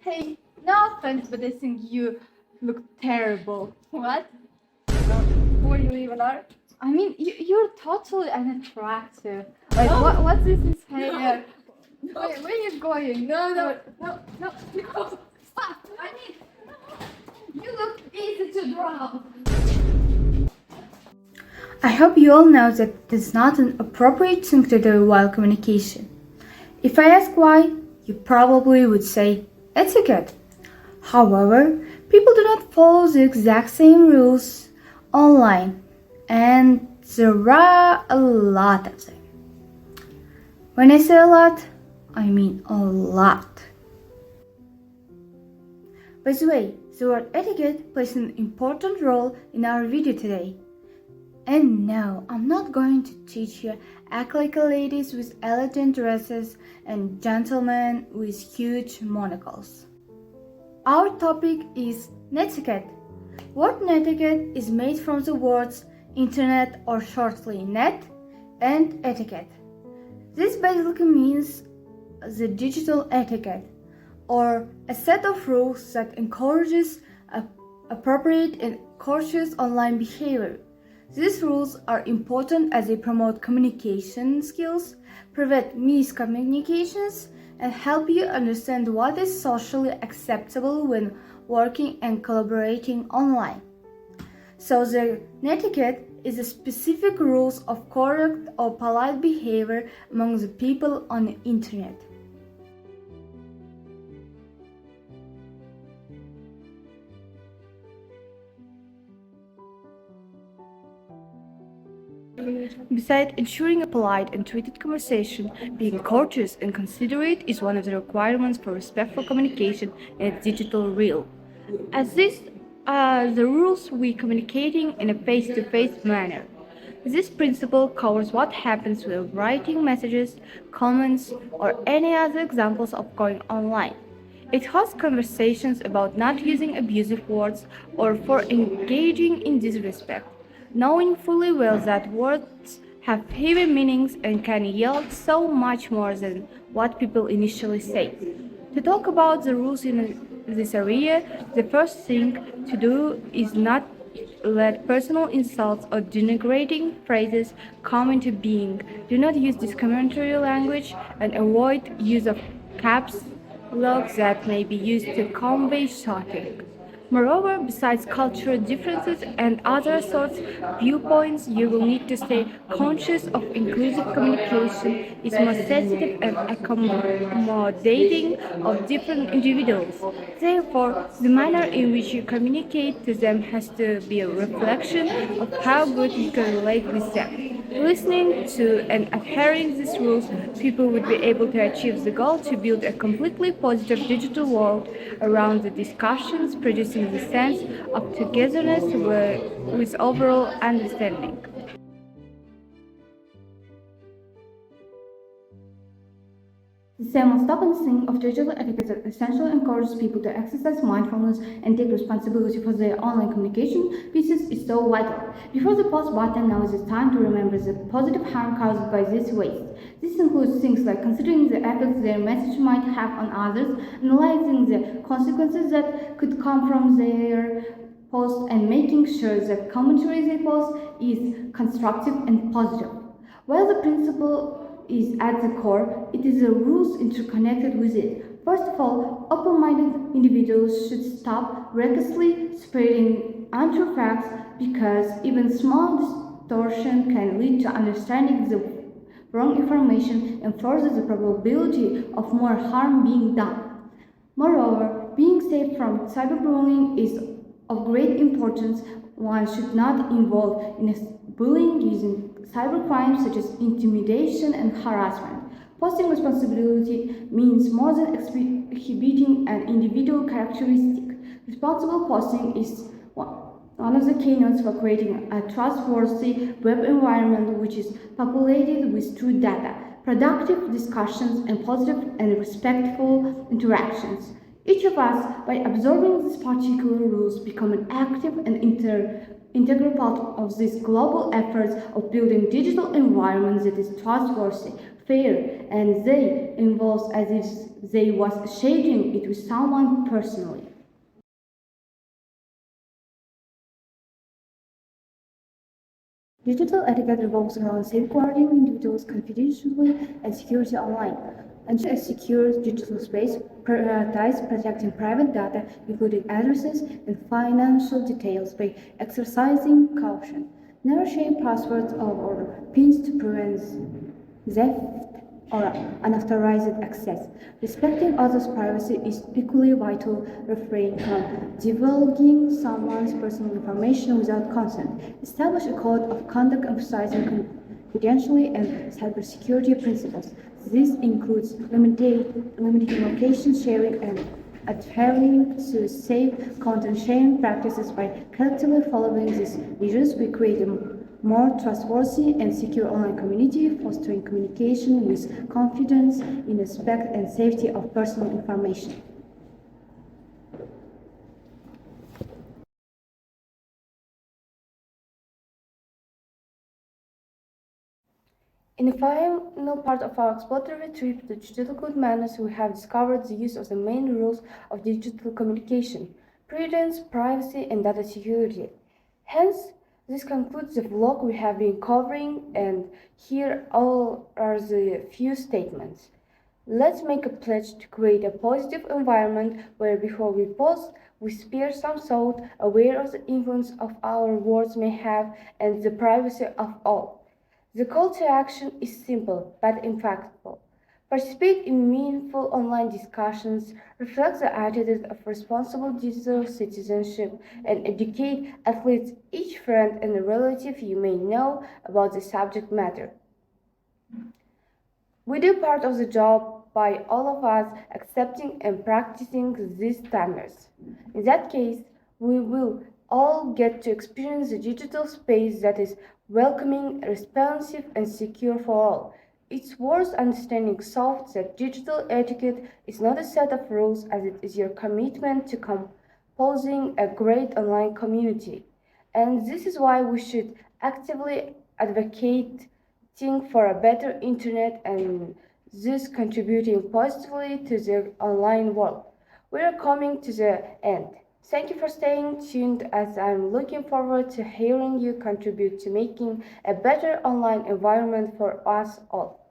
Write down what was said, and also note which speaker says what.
Speaker 1: Hey, no offense, but I think you look terrible. What? Who you even are? I mean, you're totally unattractive. Like, what's this in hair? Where are you going? No. Stop! I mean, you look easy to drown.
Speaker 2: I hope you all know that it is not an appropriate thing to do while communication. If I ask why, you probably would say etiquette. However, people do not follow the exact same rules online, and there are a lot of them. When I say a lot, I mean a lot. By the way, the word etiquette plays an important role in our video today. And no, I'm not going to teach you act like a ladies with elegant dresses and gentlemen with huge monocles. Our topic is netiquette. Word netiquette is made from the words internet or shortly net and etiquette. This basically means the digital etiquette, or a set of rules that encourages appropriate and courteous online behavior. These rules are important as they promote communication skills, prevent miscommunications, and help you understand what is socially acceptable when working and collaborating online. So the netiquette is the specific rules of correct or polite behavior among the people on the internet. Besides ensuring a polite and treated conversation, being courteous and considerate is one of the requirements for respectful communication in a digital realm. As these are the rules we communicating in a face-to-face manner. This principle covers what happens when writing messages, comments, or any other examples of going online. It hosts conversations about not using abusive words or for engaging in disrespect, knowing fully well that words have heavy meanings and can yield so much more than what people initially say. To talk about the rules in this area, the first thing to do is not let personal insults or denigrating phrases come into being. Do not use discriminatory language and avoid use of caps lock that may be used to convey shocking. Moreover, besides cultural differences and other sorts of viewpoints, you will need to stay conscious of inclusive communication is more sensitive and accommodating of different individuals. Therefore, the manner in which you communicate to them has to be a reflection of how good you can relate with them. Listening to and adhering these rules, people would be able to achieve the goal to build a completely positive digital world around the discussions, producing the sense of togetherness with overall understanding. The same most often thing of digital etiquette that essentially encourages people to exercise mindfulness and take responsibility for their online communication pieces is so vital. Before the pause button, now is the time to remember the positive harm caused by this waste. This includes things like considering the effects their message might have on others, analyzing the consequences that could come from their post, and making sure the commentary they post is constructive and positive. While the principle is at the core, it is the rules interconnected with it. First of all, open-minded individuals should stop recklessly spreading untrue facts because even small distortion can lead to understanding the wrong information and further the probability of more harm being done. Moreover, being safe from cyberbullying is of great importance. One should not involve in bullying using cybercrimes such as intimidation and harassment. Posting responsibility means more than exhibiting an individual characteristic. Responsible posting is one of the keynotes for creating a trustworthy web environment which is populated with true data, productive discussions, and positive and respectful interactions. Each of us, by absorbing these particular rules, become an active and integral part of this global effort of building digital environments that is trustworthy, fair, and they involves as if they was sharing it with someone personally. Digital etiquette revolves around safeguarding individuals' confidentiality and security online. Ensure a secure digital space, prioritize protecting private data, including addresses and financial details, by exercising caution. Never share passwords or pins to prevent theft or unauthorized access. Respecting others' privacy is equally vital. Refrain from divulging someone's personal information without consent. Establish a code of conduct emphasizing confidentiality and cybersecurity principles. This includes limiting location sharing and adhering to safe content sharing practices. By collectively following these measures, we create a more trustworthy and secure online community, fostering communication with confidence in respect and safety of personal information. In the final part of our exploratory trip to digital good manners, we have discovered the use of the main rules of digital communication: prudence, privacy, and data security. Hence, this concludes the vlog we have been covering, and here are the few statements. Let's make a pledge to create a positive environment where before we post, we spare some thought, aware of the influence of our words may have and the privacy of all. The call to action is simple but impactful. Participate in meaningful online discussions, reflect the attitude of responsible digital citizenship, and educate at least each friend and relative you may know about the subject matter. We do part of the job by all of us accepting and practicing these standards. In that case, we will all get to experience a digital space that is welcoming, responsive, and secure for all. It's worth understanding soft that digital etiquette is not a set of rules as it is your commitment to composing a great online community. And this is why we should actively advocate for a better internet and thus contributing positively to the online world. We are coming to the end. Thank you for staying tuned as I'm looking forward to hearing you contribute to making a better online environment for us all.